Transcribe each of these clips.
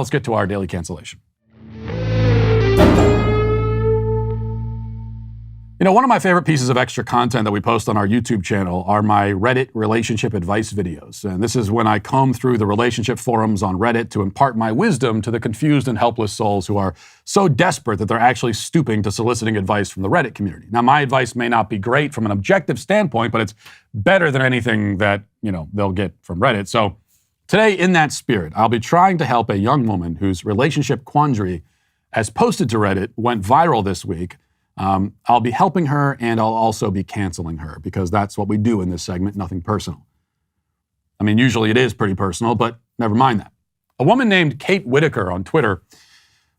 Let's get to our daily cancellation. You know, one of my favorite pieces of extra content that we post on our YouTube channel are my Reddit relationship advice videos. And this is when I comb through the relationship forums on Reddit to impart my wisdom to the confused and helpless souls who are so desperate that they're actually stooping to soliciting advice from the Reddit community. Now, my advice may not be great from an objective standpoint, but it's better than anything that, they'll get from Reddit. So today, in that spirit, I'll be trying to help a young woman whose relationship quandary, as posted to Reddit, went viral this week. I'll be helping her, and I'll also be canceling her, because that's what we do in this segment, nothing personal. I mean, usually it is pretty personal, but never mind that. A woman named Kate Whitaker on Twitter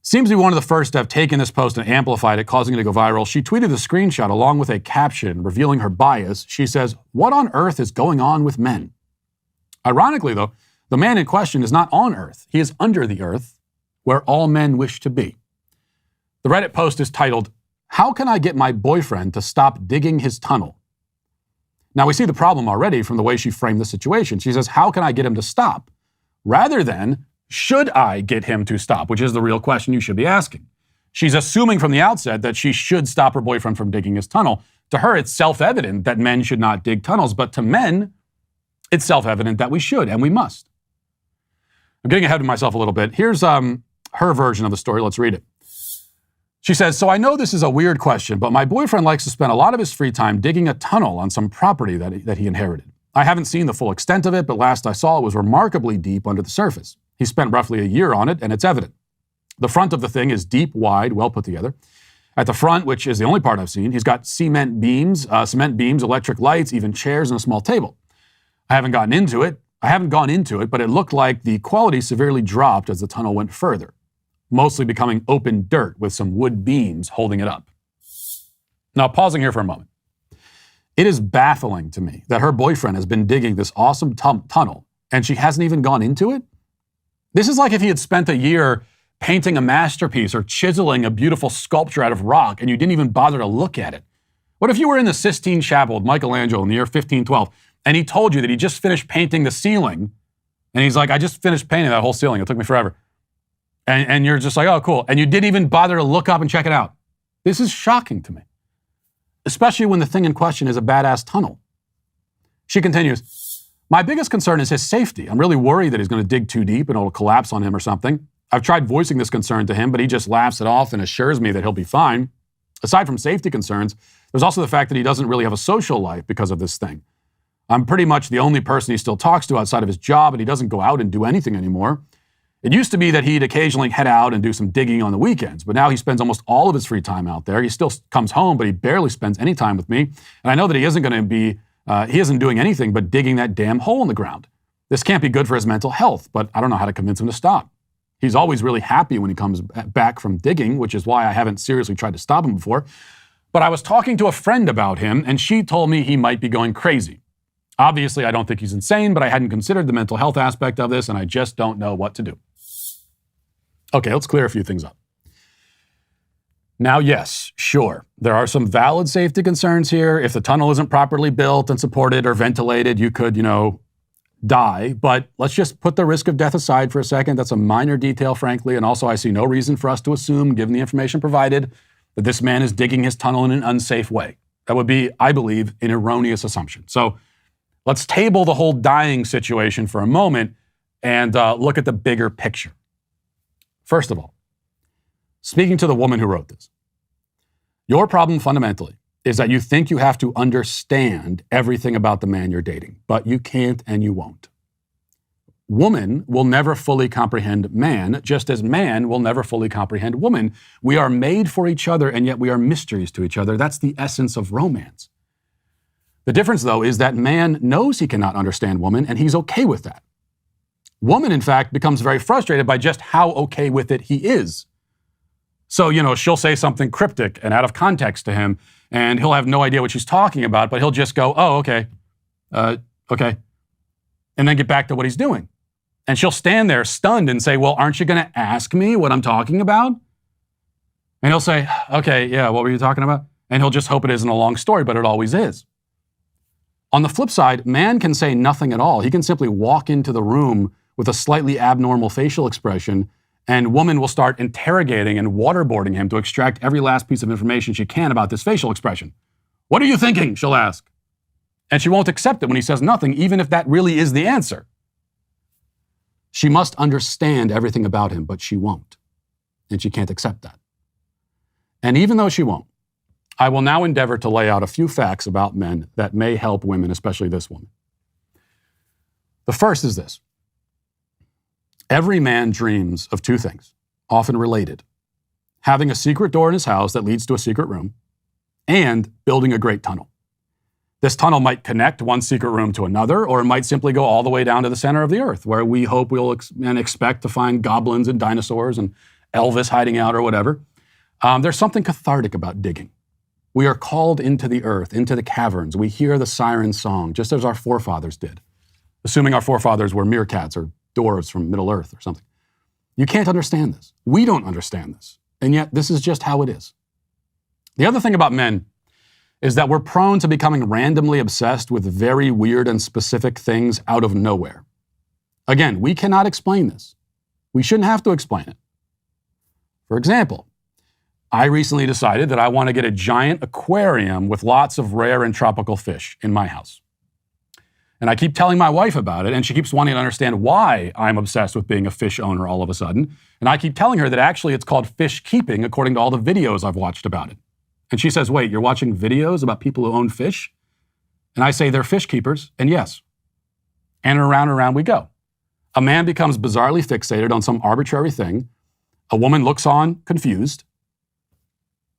seems to be one of the first to have taken this post and amplified it, causing it to go viral. She tweeted the screenshot along with a caption revealing her bias. She says, "What on earth is going on with men?" Ironically, though, the man in question is not on Earth. He is under the earth, where all men wish to be. The Reddit post is titled, "How can I get my boyfriend to stop digging his tunnel?" Now, we see the problem already from the way she framed the situation. She says, how can I get him to stop? Rather than, should I get him to stop? Which is the real question you should be asking. She's assuming from the outset that she should stop her boyfriend from digging his tunnel. To her, it's self-evident that men should not dig tunnels, but to men, it's self-evident that we should, and we must. I'm getting ahead of myself a little bit. Here's her version of the story. Let's read it. She says, "So I know this is a weird question, but my boyfriend likes to spend a lot of his free time digging a tunnel on some property that he inherited. I haven't seen the full extent of it, but last I saw it was remarkably deep under the surface. He spent roughly a year on it, and it's evident. The front of the thing is deep, wide, well put together. At the front, which is the only part I've seen, he's got cement beams, electric lights, even chairs, and a small table. I haven't gone into it, but it looked like the quality severely dropped as the tunnel went further, mostly becoming open dirt with some wood beams holding it up." Now, pausing here for a moment. It is baffling to me that her boyfriend has been digging this awesome tunnel and she hasn't even gone into it. This is like if he had spent a year painting a masterpiece or chiseling a beautiful sculpture out of rock and you didn't even bother to look at it. What if you were in the Sistine Chapel with Michelangelo in the year 1512 and he told you that he just finished painting the ceiling and he's like, "I just finished painting that whole ceiling. It took me forever." And you're just like, "Oh, cool." And you didn't even bother to look up and check it out. This is shocking to me, especially when the thing in question is a badass tunnel. She continues, "My biggest concern is his safety. I'm really worried that he's going to dig too deep and it'll collapse on him or something. I've tried voicing this concern to him, but he just laughs it off and assures me that he'll be fine. Aside from safety concerns, there's also the fact that he doesn't really have a social life because of this thing. I'm pretty much the only person he still talks to outside of his job, and he doesn't go out and do anything anymore. It used to be that he'd occasionally head out and do some digging on the weekends, but now he spends almost all of his free time out there. He still comes home, but he barely spends any time with me. And I know that he isn't doing anything but digging that damn hole in the ground. This can't be good for his mental health, but I don't know how to convince him to stop. He's always really happy when he comes back from digging, which is why I haven't seriously tried to stop him before. But I was talking to a friend about him, and she told me he might be going crazy. Obviously, I don't think he's insane, but I hadn't considered the mental health aspect of this, and I just don't know what to do." Okay, let's clear a few things up. Now, yes, sure, there are some valid safety concerns here. If the tunnel isn't properly built and supported or ventilated, you could, die. But let's just put the risk of death aside for a second. That's a minor detail, frankly. And also, I see no reason for us to assume, given the information provided, that this man is digging his tunnel in an unsafe way. That would be, I believe, an erroneous assumption. So let's table the whole dying situation for a moment and look at the bigger picture. First of all, speaking to the woman who wrote this, your problem fundamentally is that you think you have to understand everything about the man you're dating, but you can't and you won't. Woman will never fully comprehend man, just as man will never fully comprehend woman. We are made for each other, and yet we are mysteries to each other. That's the essence of romance. The difference, though, is that man knows he cannot understand woman, and he's okay with that. Woman, in fact, becomes very frustrated by just how okay with it he is. So, she'll say something cryptic and out of context to him, and he'll have no idea what she's talking about, but he'll just go, "Oh, okay, okay," and then get back to what he's doing. And she'll stand there stunned and say, "Well, aren't you going to ask me what I'm talking about?" And he'll say, "Okay, yeah, what were you talking about?" And he'll just hope it isn't a long story, but it always is. On the flip side, man can say nothing at all. He can simply walk into the room with a slightly abnormal facial expression, And woman will start interrogating and waterboarding him to extract every last piece of information she can about this facial expression. What are you thinking? She'll ask. And she won't accept it when he says nothing, even if that really is the answer. She must understand everything about him, but she won't. And she can't accept that. And even though she won't, I will now endeavor to lay out a few facts about men that may help women, especially this woman. The first is this. Every man dreams of two things, often related: having a secret door in his house that leads to a secret room, and building a great tunnel. This tunnel might connect one secret room to another, or it might simply go all the way down to the center of the earth, where we hope we'll and expect to find goblins and dinosaurs and Elvis hiding out or whatever. There's something cathartic about digging. We are called into the earth, into the caverns. We hear the siren song, just as our forefathers did, assuming our forefathers were meerkats or dwarves from Middle Earth or something. You can't understand this. We don't understand this. And yet, this is just how it is. The other thing about men is that we're prone to becoming randomly obsessed with very weird and specific things out of nowhere. Again, we cannot explain this. We shouldn't have to explain it. For example, I recently decided that I want to get a giant aquarium with lots of rare and tropical fish in my house. And I keep telling my wife about it, and she keeps wanting to understand why I'm obsessed with being a fish owner all of a sudden. And I keep telling her that actually it's called fish keeping, according to all the videos I've watched about it. And she says, wait, you're watching videos about people who own fish? And I say they're fish keepers, and yes. And around we go. A man becomes bizarrely fixated on some arbitrary thing. A woman looks on, confused.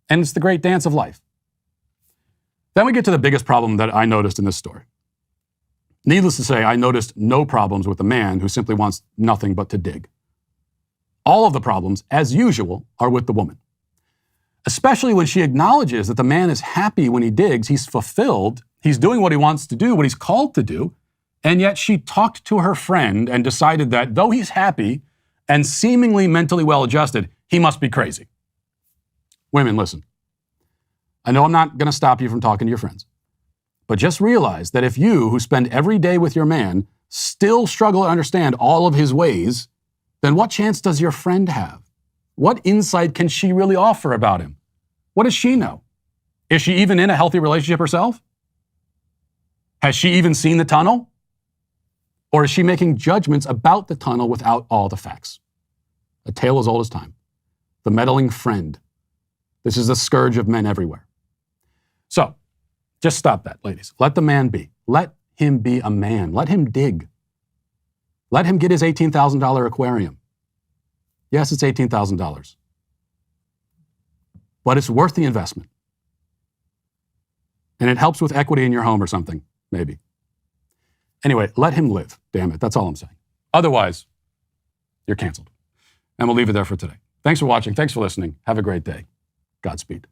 And it's the great dance of life. Then we get to the biggest problem that I noticed in this story. Needless to say, I noticed no problems with the man who simply wants nothing but to dig. All of the problems, as usual, are with the woman. Especially when she acknowledges that the man is happy when he digs, he's fulfilled, he's doing what he wants to do, what he's called to do, and yet she talked to her friend and decided that though he's happy and seemingly mentally well-adjusted, he must be crazy. Women, listen. I know I'm not going to stop you from talking to your friends, but just realize that if you, who spend every day with your man, still struggle to understand all of his ways, then what chance does your friend have? What insight can she really offer about him? What does she know? Is she even in a healthy relationship herself? Has she even seen the tunnel? Or is she making judgments about the tunnel without all the facts? A tale as old as time. The meddling friend. This is the scourge of men everywhere. So, just stop that, ladies. Let the man be. Let him be a man. Let him dig. Let him get his $18,000 aquarium. Yes, it's $18,000. But it's worth the investment. And it helps with equity in your home or something, maybe. Anyway, let him live. Damn it. That's all I'm saying. Otherwise, you're canceled. And we'll leave it there for today. Thanks for watching. Thanks for listening. Have a great day. Godspeed.